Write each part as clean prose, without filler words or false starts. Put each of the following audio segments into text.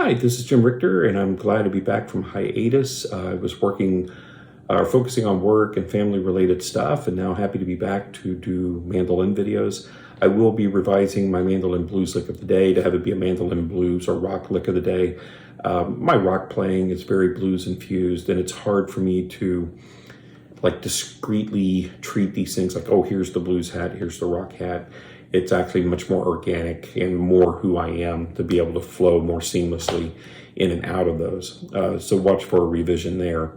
Hi, this is Jim Richter, and I'm glad to be back from hiatus. I was focusing on work and family-related stuff, and now happy to be back to do mandolin videos. I will be revising my mandolin blues lick of the day to have it be a mandolin blues or rock lick of the day. My rock playing is very blues infused, and it's hard for me to discreetly treat these things like, oh, here's the blues hat, here's the rock hat. It's actually much more organic and more who I am to be able to flow more seamlessly in and out of those. So watch for a revision there.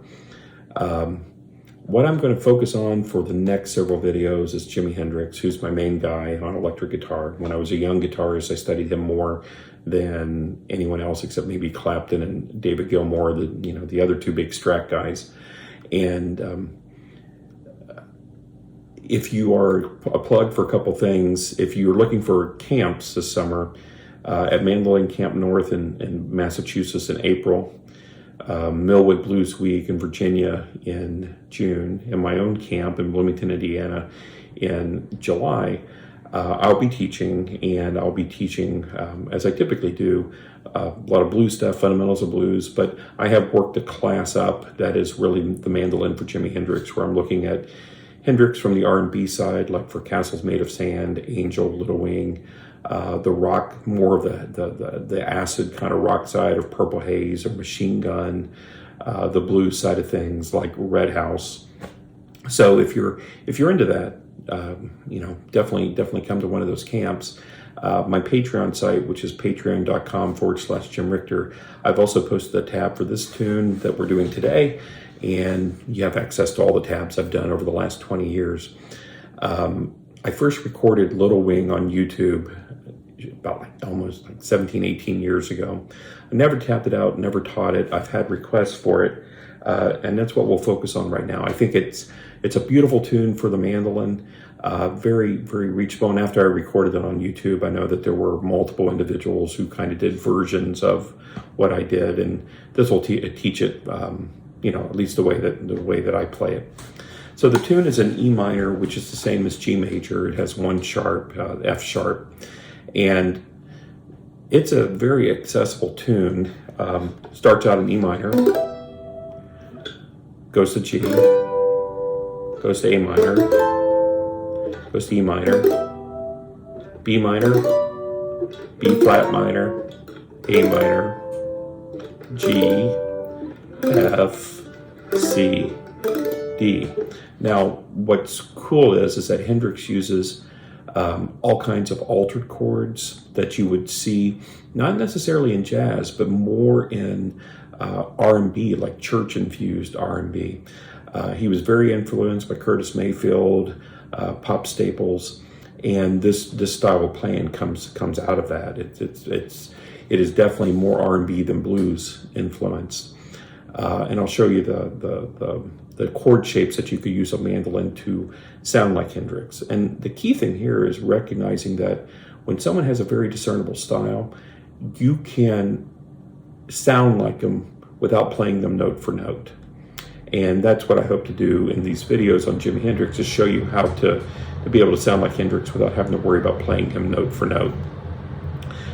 What I'm going to focus on for the next several videos is Jimi Hendrix, who's my main guy on electric guitar. When I was a young guitarist, I studied him more than anyone else except maybe Clapton and David Gilmour, the other two big Strat guys. And if you are a plug for a couple things, if you're looking for camps this summer, at Mandolin Camp North in Massachusetts in April, Millwood Blues Week in Virginia in June, and my own camp in Bloomington, Indiana in July, I'll be teaching, and I'll be teaching, as I typically do, a lot of blues stuff, fundamentals of blues, but I have worked a class up that is really the mandolin for Jimi Hendrix, where I'm looking at Hendrix from the R&B side, like for Castles Made of Sand, Angel, Little Wing, the rock, more of the acid kind of rock side of Purple Haze or Machine Gun, the blues side of things like Red House. So if you're into that, definitely come to one of those camps. My Patreon site, which is patreon.com/Jim Richter, I've also posted a tab for this tune that we're doing today, and you have access to all the tabs I've done over the last 20 years. I first recorded Little Wing on YouTube about almost 17, 18 years ago. I never tapped it out, never taught it. I've had requests for it, and that's what we'll focus on right now. I think it's a beautiful tune for the mandolin, very, very reachable. And after I recorded it on YouTube, I know that there were multiple individuals who kind of did versions of what I did, and this will teach it, at least the way that I play it. So the tune is an E minor, which is the same as G major. It has one sharp, F sharp, and it's a very accessible tune. Starts out in E minor, goes to G, goes to A minor, goes to E minor, B minor, B flat minor, A minor, G, F, C, D. Now, what's cool is that Hendrix uses all kinds of altered chords that you would see, not necessarily in jazz, but more in R&B, like church-infused R&B. He was very influenced by Curtis Mayfield, pop staples, and this style of playing comes out of that. It is definitely more R&B than blues influence. And I'll show you the chord shapes that you could use a mandolin to sound like Hendrix. And the key thing here is recognizing that when someone has a very discernible style, you can sound like them without playing them note for note. And that's what I hope to do in these videos on Jimi Hendrix, to show you how to be able to sound like Hendrix without having to worry about playing him note for note.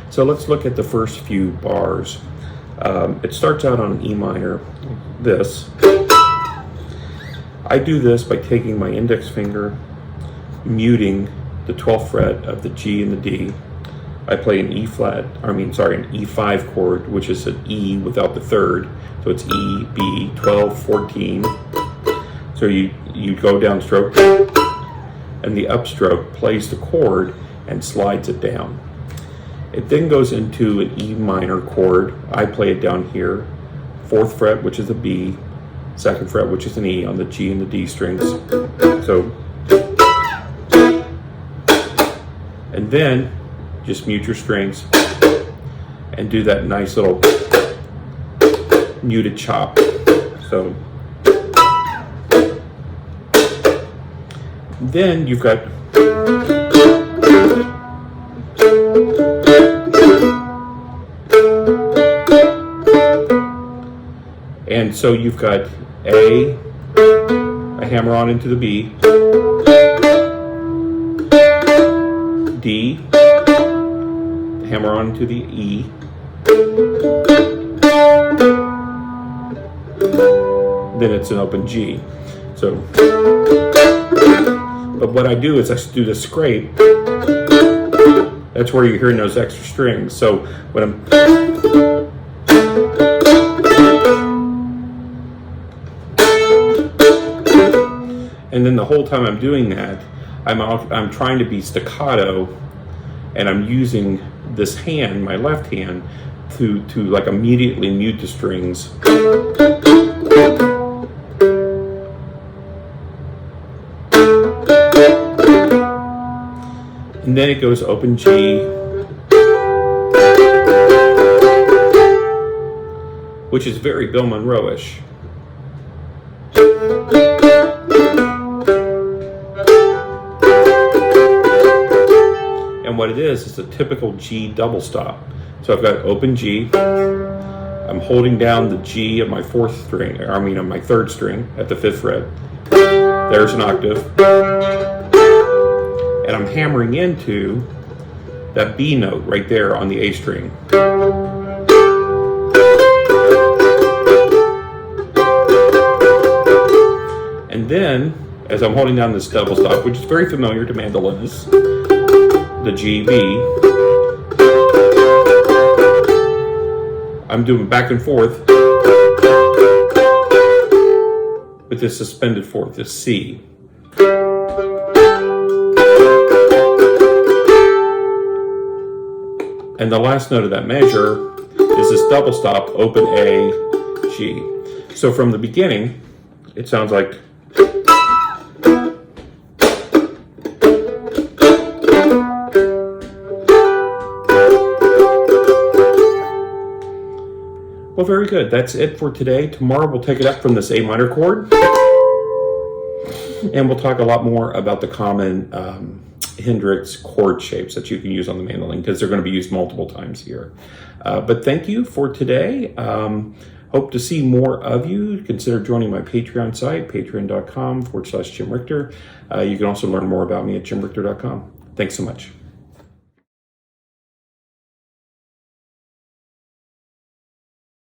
So let's look at the first few bars. It starts out on an E minor, this. I do this by taking my index finger, muting the 12th fret of the G and the D. I play an an E5 chord, which is an E without the third. So it's E, B, 12, 14. So you go downstroke, and the upstroke plays the chord and slides it down. It then goes into an E minor chord. I play it down here, 4th fret, which is a B, 2nd fret, which is an E on the G and the D strings. So, and then just mute your strings and do that nice little muted chop. So, then you've got and so you've got A hammer-on into the B, D, hammer-on into the E, Then it's an open G. So, but what I do is I do the scrape. That's where you're hearing those extra strings. So when I'm, and then the whole time I'm doing that, I'm trying to be staccato, and I'm using this hand, my left hand, to like immediately mute the strings. And then it goes open G, which is very Bill Monroe-ish. And what it is a typical G double stop. So I've got open G, I'm holding down the G of my fourth string, or I mean of my third string at the 5th fret. There's an octave. And I'm hammering into that B note right there on the A string. And then, as I'm holding down this double stop, which is very familiar to mandolinists, the G, B, I'm doing back and forth with this suspended fourth, this C. And the last note of that measure is this double stop, open A, G. So from the beginning, it sounds like. Well, very good. That's it for today. Tomorrow we'll take it up from this A minor chord. And we'll talk a lot more about the common Hendrix chord shapes that you can use on the mandolin, because they're going to be used multiple times here. But thank you for today. Hope to see more of you. Consider joining my Patreon site, patreon.com/Jim Richter. You can also learn more about me at jimrichter.com. Thanks so much.